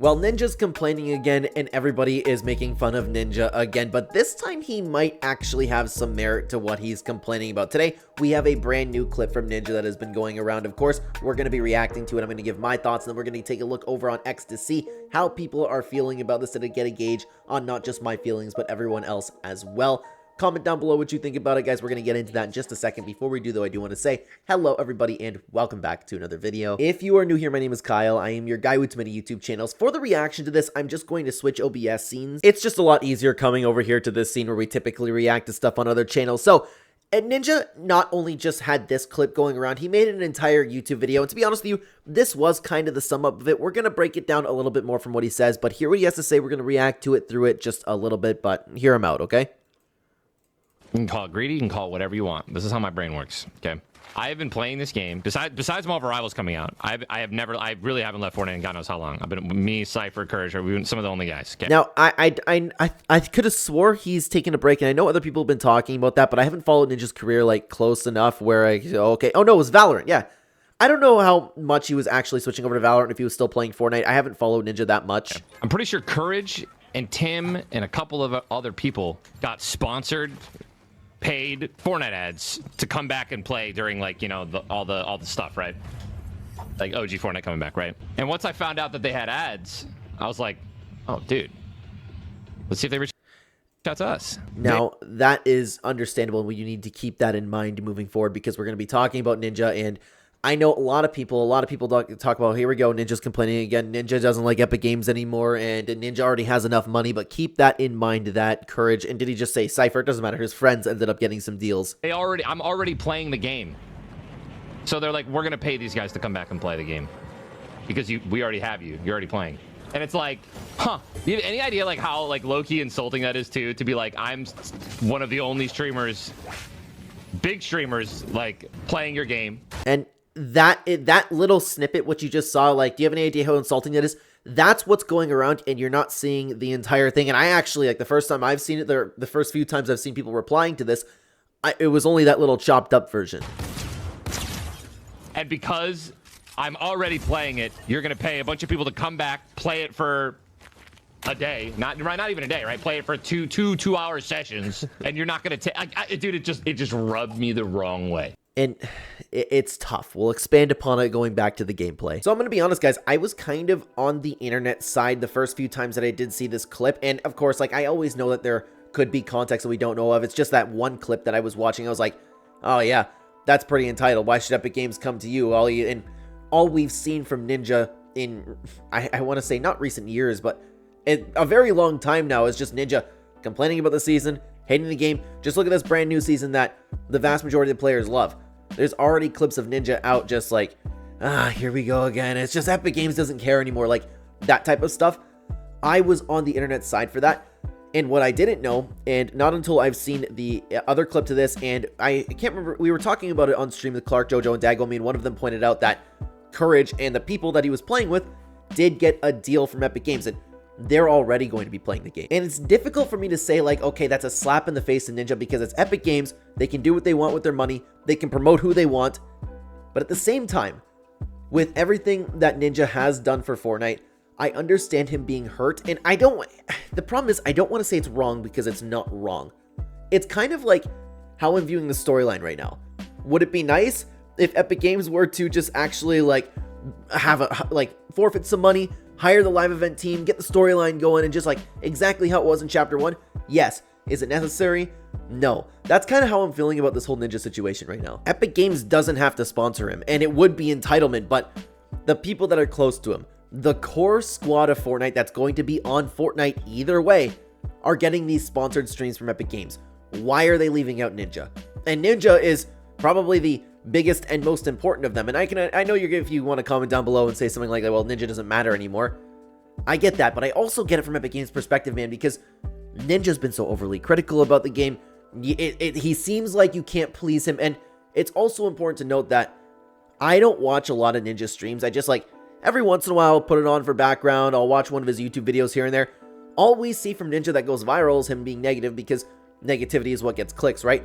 Well, Ninja's complaining again, and everybody is making fun of Ninja again, but this time he might actually have some merit to what he's complaining about. Today, we have a brand new clip from Ninja that has been going around. Of course, we're going to be reacting to it. I'm going to give my thoughts, and then we're going to take a look over on X to see how people are feeling about this and to get a gauge on not just my feelings, but everyone else as well. Comment down below what you think about it, guys. We're going to get into that in just a second. Before we do, though, I do want to say hello, everybody, and welcome back to another video. If you are new here, my name is Kyle. I am your guy with many YouTube channels. For the reaction to this, I'm just going to switch OBS scenes. It's just a lot easier coming over here to this scene where we typically react to stuff on other channels. So, Ninja not only just had this clip going around, he made an entire YouTube video, and to be honest with you, this was kind of the sum up of it. We're going to break it down a little bit more from what he says, but hear what he has to say. We're going to react to it through it just a little bit, but hear him out, okay? You can call it greedy, you can call it whatever you want. This is how my brain works, okay? I have been playing this game, besides Marvel Rivals coming out, I really haven't left Fortnite in God knows how long. I've been, me, Cypher, Courage, are some of the only guys, okay? Now, I could have swore he's taken a break, and I know other people have been talking about that, but I haven't followed Ninja's career, like, close enough where okay, oh no, it was Valorant, yeah. I don't know how much he was actually switching over to Valorant, if he was still playing Fortnite. I haven't followed Ninja that much. Okay. I'm pretty sure Courage and Tim and a couple of other people got sponsored, paid Fortnite ads to come back and play during, like, you know, all the stuff, right? Like OG Fortnite coming back, right? And once I found out that they had ads, I was like, oh, dude, let's see if they reach out to us. Now, that is understandable, and you need to keep that in mind moving forward, because we're going to be talking about Ninja, and I know a lot of people talk about, here we go, Ninja's complaining again. Ninja doesn't like Epic Games anymore, and Ninja already has enough money, but keep that in mind, that Courage, and did he just say Cypher? It doesn't matter. His friends ended up getting some deals. I'm already playing the game. So they're like, we're going to pay these guys to come back and play the game. Because we already have you. You're already playing. And it's like, huh. You have any idea, like, how, like, low-key insulting that is, too? To be like, I'm one of the only streamers, big streamers, like, playing your game. And that little snippet, what you just saw, like, do you have any idea how insulting that is? That's what's going around, and you're not seeing the entire thing. And I actually, like, the first time I've seen it, the first few times I've seen people replying to this, it was only that little chopped up version. And because I'm already playing it, you're going to pay a bunch of people to come back, play it for a day, not even a day, right? Play it for two hour sessions, and you're not going to take, dude, it just rubbed me the wrong way. And it's tough. We'll expand upon it going back to the gameplay. So I'm going to be honest, guys. I was kind of on the internet side the first few times that I did see this clip. And of course, like, I always know that there could be context that we don't know of. It's just that one clip that I was watching. I was like, oh yeah, that's pretty entitled. Why should Epic Games come to you? All we've seen from Ninja in, I want to say not recent years, but in a very long time now, is just Ninja complaining about the season, hating the game. Just look at this brand new season that the vast majority of the players love. There's already clips of Ninja out just like, here we go again. It's just Epic Games doesn't care anymore. Like, that type of stuff. I was on the internet side for that. And what I didn't know, and not until I've seen the other clip to this, and I can't remember, we were talking about it on stream with Clark, Jojo, and Dagomi, and one of them pointed out that Courage and the people that he was playing with did get a deal from Epic Games, and they're already going to be playing the game. And it's difficult for me to say, like, okay, that's a slap in the face to Ninja, because it's Epic Games. They can do what they want with their money. They can promote who they want. But at the same time, with everything that Ninja has done for Fortnite, I understand him being hurt. And the problem is, I don't want to say it's wrong, because it's not wrong. It's kind of like how I'm viewing the storyline right now. Would it be nice if Epic Games were to just actually, like, forfeit some money, hire the live event team, get the storyline going, and just, like, exactly how it was in Chapter 1? Yes. Is it necessary? No. That's kind of how I'm feeling about this whole Ninja situation right now. Epic Games doesn't have to sponsor him, and it would be entitlement, but the people that are close to him, the core squad of Fortnite that's going to be on Fortnite either way, are getting these sponsored streams from Epic Games. Why are they leaving out Ninja? And Ninja is probably the biggest and most important of them. And I know if you want to comment down below and say something like that, well, Ninja doesn't matter anymore. I get that, but I also get it from Epic Games' perspective, man, because Ninja's been so overly critical about the game. He seems like you can't please him, and it's also important to note that I don't watch a lot of Ninja streams. I just, like, every once in a while, I'll put it on for background. I'll watch one of his YouTube videos here and there. All we see from Ninja that goes viral is him being negative, because negativity is what gets clicks, right?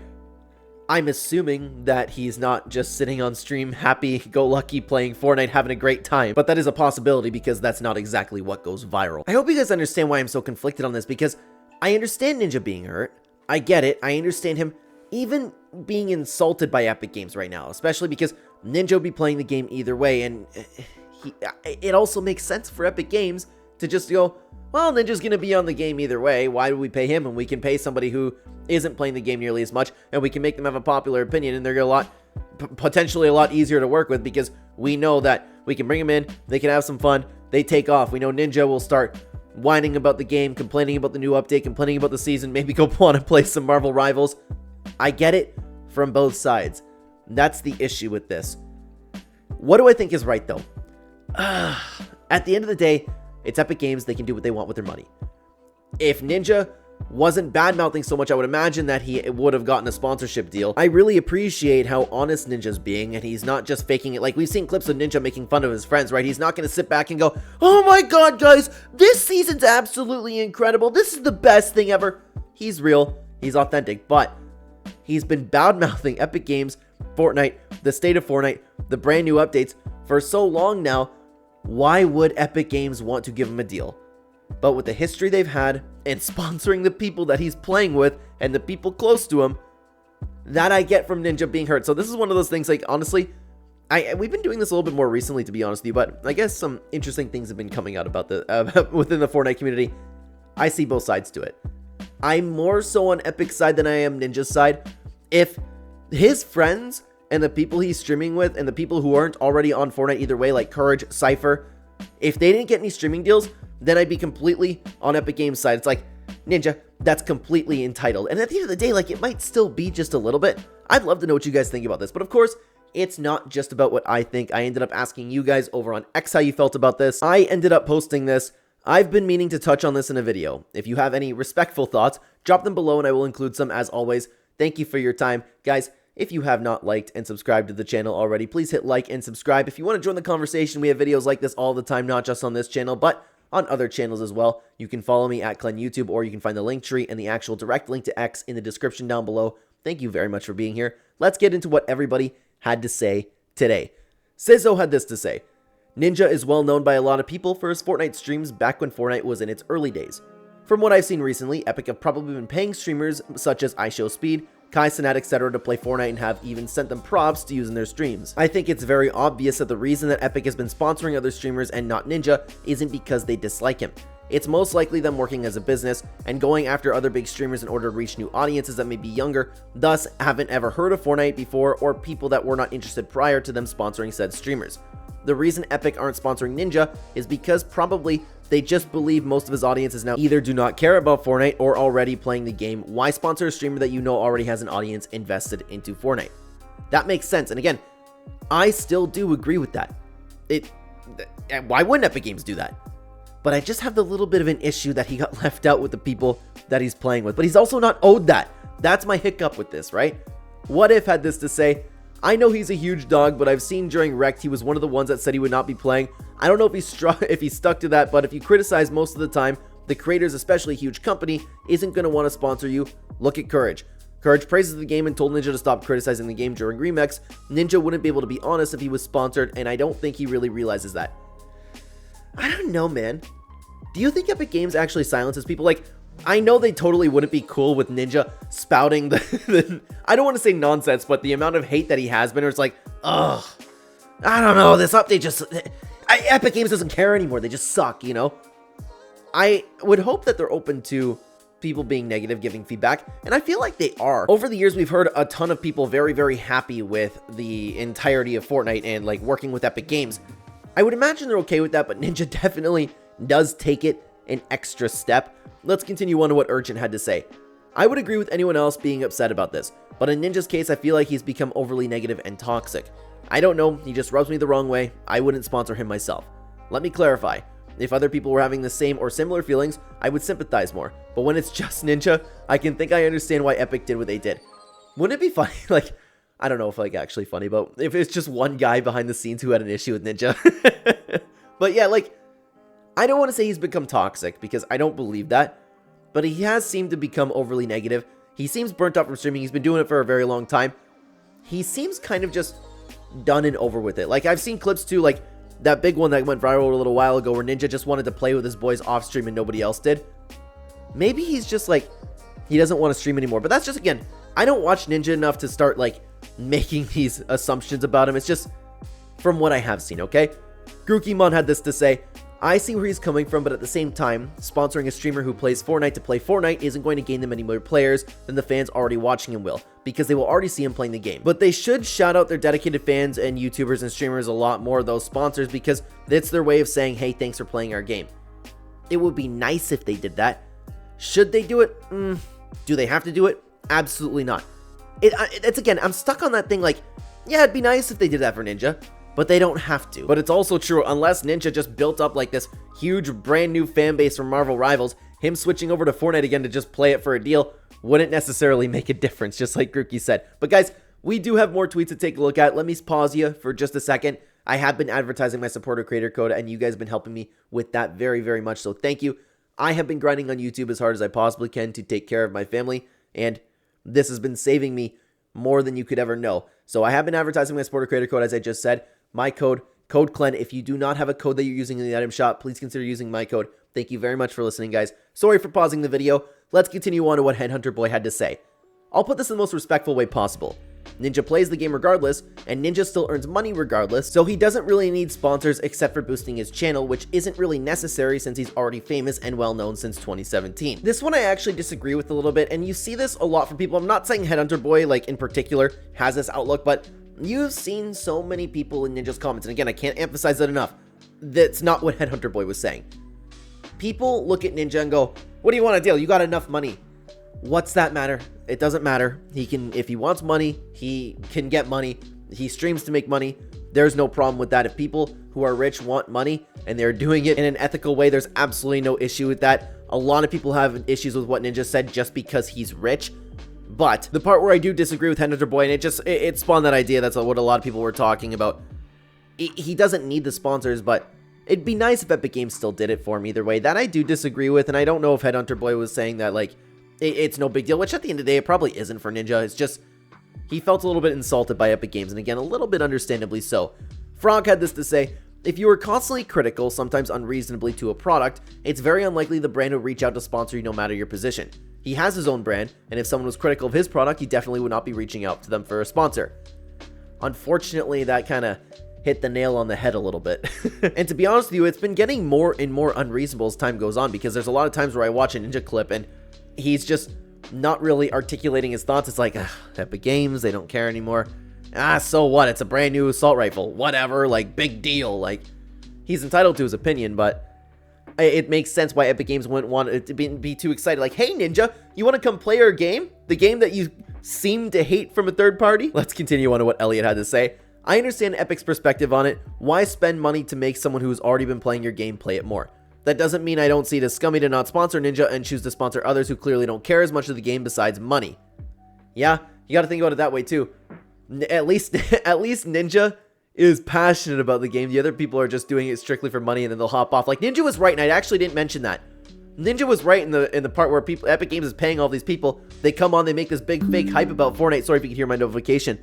I'm assuming that he's not just sitting on stream happy-go-lucky playing Fortnite having a great time, but that is a possibility because that's not exactly what goes viral. I hope you guys understand why I'm so conflicted on this, because I understand Ninja being hurt. I get it. I understand him even being insulted by Epic Games right now, especially because Ninja would be playing the game either way, and it also makes sense for Epic Games to just go, well, Ninja's going to be on the game either way. Why would we pay him when we can pay somebody who isn't playing the game nearly as much, and we can make them have a popular opinion, and they're potentially a lot easier to work with, because we know that we can bring them in, they can have some fun, they take off. We know Ninja will start whining about the game, complaining about the new update, complaining about the season, maybe go want to play some Marvel Rivals. I get it from both sides. That's the issue with this. What do I think is right, though? At the end of the day, it's Epic Games. They can do what they want with their money. If Ninja wasn't bad-mouthing so much, I would imagine that he would have gotten a sponsorship deal. I really appreciate how honest Ninja's being, and he's not just faking it. Like, we've seen clips of Ninja making fun of his friends, right? He's not going to sit back and go, oh my god, guys, this season's absolutely incredible. This is the best thing ever. He's real. He's authentic. But he's been bad-mouthing Epic Games, Fortnite, the state of Fortnite, the brand new updates for so long now. Why would Epic Games want to give him a deal? But with the history they've had and sponsoring the people that he's playing with and the people close to him, that I get from Ninja being hurt. So this is one of those things, like, honestly, we've been doing this a little bit more recently, to be honest with you, but I guess some interesting things have been coming out about the within the Fortnite community. I see both sides to it. I'm more so on Epic's side than I am Ninja's side. If his friends and the people he's streaming with and the people who aren't already on Fortnite either way, like Courage, Cypher, if they didn't get any streaming deals, then I'd be completely on Epic Games' side. It's like, Ninja, that's completely entitled. And at the end of the day, like, it might still be just a little bit. I'd love to know what you guys think about this. But of course, it's not just about what I think. I ended up asking you guys over on X how you felt about this. I ended up posting this. I've been meaning to touch on this in a video. If you have any respectful thoughts, drop them below and I will include some as always. Thank you for your time. Guys, if you have not liked and subscribed to the channel already, please hit like and subscribe. If you want to join the conversation, we have videos like this all the time, not just on this channel, but on other channels as well. You can follow me at Clen YouTube, or you can find the link tree and the actual direct link to X in the description down below. Thank you very much for being here. Let's get into what everybody had to say today. Sizzo had this to say. Ninja is well known by a lot of people for his Fortnite streams back when Fortnite was in its early days. From what I've seen recently, Epic have probably been paying streamers such as iShowSpeed, Kai Cenat, etc. to play Fortnite and have even sent them props to use in their streams. I think it's very obvious that the reason that Epic has been sponsoring other streamers and not Ninja isn't because they dislike him. It's most likely them working as a business and going after other big streamers in order to reach new audiences that may be younger, thus haven't ever heard of Fortnite before, or people that were not interested prior to them sponsoring said streamers. The reason Epic aren't sponsoring Ninja is because probably they just believe most of his audiences now either do not care about Fortnite or already playing the game. Why sponsor a streamer that you know already has an audience invested into Fortnite? That makes sense. And again, I still do agree with that. Why wouldn't Epic Games do that? But I just have the little bit of an issue that he got left out with the people that he's playing with. But he's also not owed that. That's my hiccup with this, right? What If had this to say. I know he's a huge dog, but I've seen during Wrecked he was one of the ones that said he would not be playing. I don't know if he stuck to that, but if you criticize most of the time, the creators, especially a huge company, isn't going to want to sponsor you. Look at Courage. Courage praises the game and told Ninja to stop criticizing the game during Remix. Ninja wouldn't be able to be honest if he was sponsored, and I don't think he really realizes that. I don't know, man. Do you think Epic Games actually silences people? Like, I know they totally wouldn't be cool with Ninja spouting the I don't want to say nonsense, but the amount of hate that he has been, where it's like, ugh, I don't know, this update just, Epic Games doesn't care anymore, they just suck, you know? I would hope that they're open to people being negative, giving feedback, and I feel like they are. Over the years, we've heard a ton of people very, very happy with the entirety of Fortnite and, like, working with Epic Games. I would imagine they're okay with that, but Ninja definitely does take it an extra step. Let's continue on to what Urgent had to say. I would agree with anyone else being upset about this, but in Ninja's case, I feel like he's become overly negative and toxic. I don't know, he just rubs me the wrong way. I wouldn't sponsor him myself. Let me clarify. If other people were having the same or similar feelings, I would sympathize more. But when it's just Ninja, I can think I understand why Epic did what they did. Wouldn't it be funny? Like, I don't know if like actually funny, but if it's just one guy behind the scenes who had an issue with Ninja. But yeah, like, I don't want to say he's become toxic because I don't believe that, but he has seemed to become overly negative. He seems burnt out from streaming. He's been doing it for a very long time. He seems kind of just done and over with it. Like, I've seen clips too, like that big one that went viral a little while ago where Ninja just wanted to play with his boys off stream and nobody else did. Maybe he's just like, he doesn't want to stream anymore. But that's just, again, I don't watch Ninja enough to start like making these assumptions about him. It's just from what I have seen, okay? Grookymon had this to say: I see where he's coming from, but at the same time, sponsoring a streamer who plays Fortnite to play Fortnite isn't going to gain them any more players than the fans already watching him will, because they will already see him playing the game. But they should shout out their dedicated fans and YouTubers and streamers a lot more, those sponsors, because it's their way of saying, hey, thanks for playing our game. It would be nice if they did that. Should they do it? Do they have to do it? Absolutely not. It's again, I'm stuck on that thing like, yeah, it'd be nice if they did that for Ninja, but they don't have to. But it's also true, unless Ninja just built up like this huge brand new fan base from Marvel Rivals, him switching over to Fortnite again to just play it for a deal wouldn't necessarily make a difference, just like Grooky said. But guys, we do have more tweets to take a look at. Let me pause you for just a second. I have been advertising my supporter creator code, and you guys have been helping me with that very, very much, so thank you. I have been grinding on YouTube as hard as I possibly can to take care of my family, and this has been saving me more than you could ever know. So I have been advertising my supporter creator code, as I just said. My code Clen. If you do not have a code that you're using in the item shop, please consider using my code. Thank you very much for listening, guys. Sorry for pausing the video. Let's continue on to what Headhunter Boy had to say. I'll put this in the most respectful way possible. Ninja plays the game regardless, and Ninja still earns money regardless, so he doesn't really need sponsors except for boosting his channel, which isn't really necessary since he's already famous and well known since 2017. This one I actually disagree with a little bit, and you see this a lot from people. I'm not saying Headhunter Boy, like in particular, has this outlook, but you've seen so many people in Ninja's comments, and again, I can't emphasize that enough. That's not what Headhunter Boy was saying. People look at Ninja and go, what do you want to deal? You got enough money. What's that matter? It doesn't matter. He can, if he wants money, he can get money. He streams to make money. There's no problem with that. If people who are rich want money and they're doing it in an ethical way, there's absolutely no issue with that. A lot of people have issues with what Ninja said just because he's rich. But the part where I do disagree with Headhunter Boy, and it spawned that idea, that's what a lot of people were talking about. He doesn't need the sponsors, but it'd be nice if Epic Games still did it for him either way. That I do disagree with, and I don't know if Headhunter Boy was saying that, like, it's no big deal, which at the end of the day, it probably isn't for Ninja. It's just, he felt a little bit insulted by Epic Games, and again, a little bit understandably so. Frog had this to say: if you are constantly critical, sometimes unreasonably, to a product, it's very unlikely the brand will reach out to sponsor you no matter your position. He has his own brand, and if someone was critical of his product, he definitely would not be reaching out to them for a sponsor. Unfortunately, that kind of hit the nail on the head a little bit. And to be honest with you, it's been getting more and more unreasonable as time goes on, because there's a lot of times where I watch a Ninja clip and he's just not really articulating his thoughts. It's like, Epic Games, they don't care anymore. So what? It's a brand new assault rifle. Whatever, like, big deal. Like, he's entitled to his opinion, but it makes sense why Epic Games wouldn't want it to be too excited. Like, hey, Ninja, you want to come play our game? The game that you seem to hate from a third party? Let's continue on to what Elliot had to say. I understand Epic's perspective on it. Why spend money to make someone who's already been playing your game play it more? That doesn't mean I don't see it as scummy to not sponsor Ninja and choose to sponsor others who clearly don't care as much of the game besides money. Yeah, you got to think about it that way too. At least Ninja is passionate about the game. The other people are just doing it strictly for money, and then they'll hop off. Like, Ninja was right, and I actually didn't mention that. Ninja was right in the part where Epic Games is paying all these people. They come on, they make this big fake hype about Fortnite. Sorry if you can hear my notification.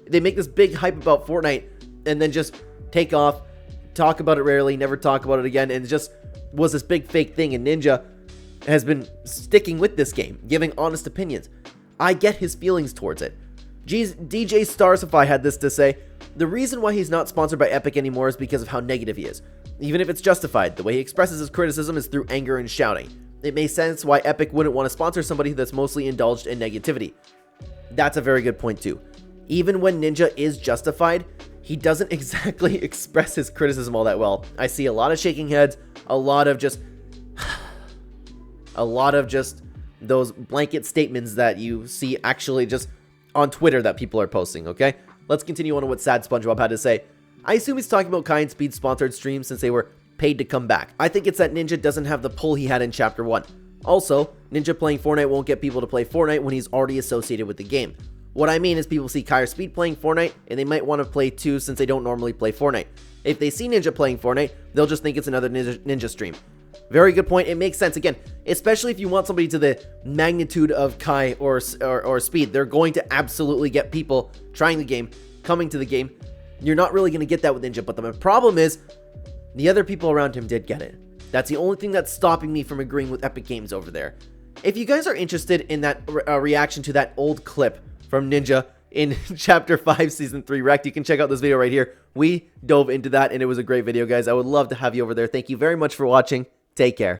They make this big hype about Fortnite and then just take off, talk about it rarely, never talk about it again, and it just was this big fake thing. And Ninja has been sticking with this game, giving honest opinions. I get his feelings towards it. DJ Starsify had this to say: the reason why he's not sponsored by Epic anymore is because of how negative he is. Even if it's justified, the way he expresses his criticism is through anger and shouting. It makes sense why Epic wouldn't want to sponsor somebody that's mostly indulged in negativity. That's a very good point too. Even when Ninja is justified, he doesn't exactly express his criticism all that well. I see a lot of shaking heads, a lot of just those blanket statements that you see actually just on Twitter that people are posting, okay? Let's continue on to what Sad SpongeBob had to say. I assume he's talking about Kai and Speed's sponsored streams since they were paid to come back. I think it's that Ninja doesn't have the pull he had in Chapter 1. Also, Ninja playing Fortnite won't get people to play Fortnite when he's already associated with the game. What I mean is people see Kai or Speed playing Fortnite, and they might want to play too since they don't normally play Fortnite. If they see Ninja playing Fortnite, they'll just think it's another Ninja stream. Very good point. It makes sense. Again, especially if you want somebody to the magnitude of Kai or Speed, they're going to absolutely get people trying the game, coming to the game. You're not really going to get that with Ninja, but the problem is the other people around him did get it. That's the only thing that's stopping me from agreeing with Epic Games over there. If you guys are interested in that reaction to that old clip from Ninja in Chapter 5, Season 3 Wrecked, you can check out this video right here. We dove into that, and it was a great video, guys. I would love to have you over there. Thank you very much for watching. Take care.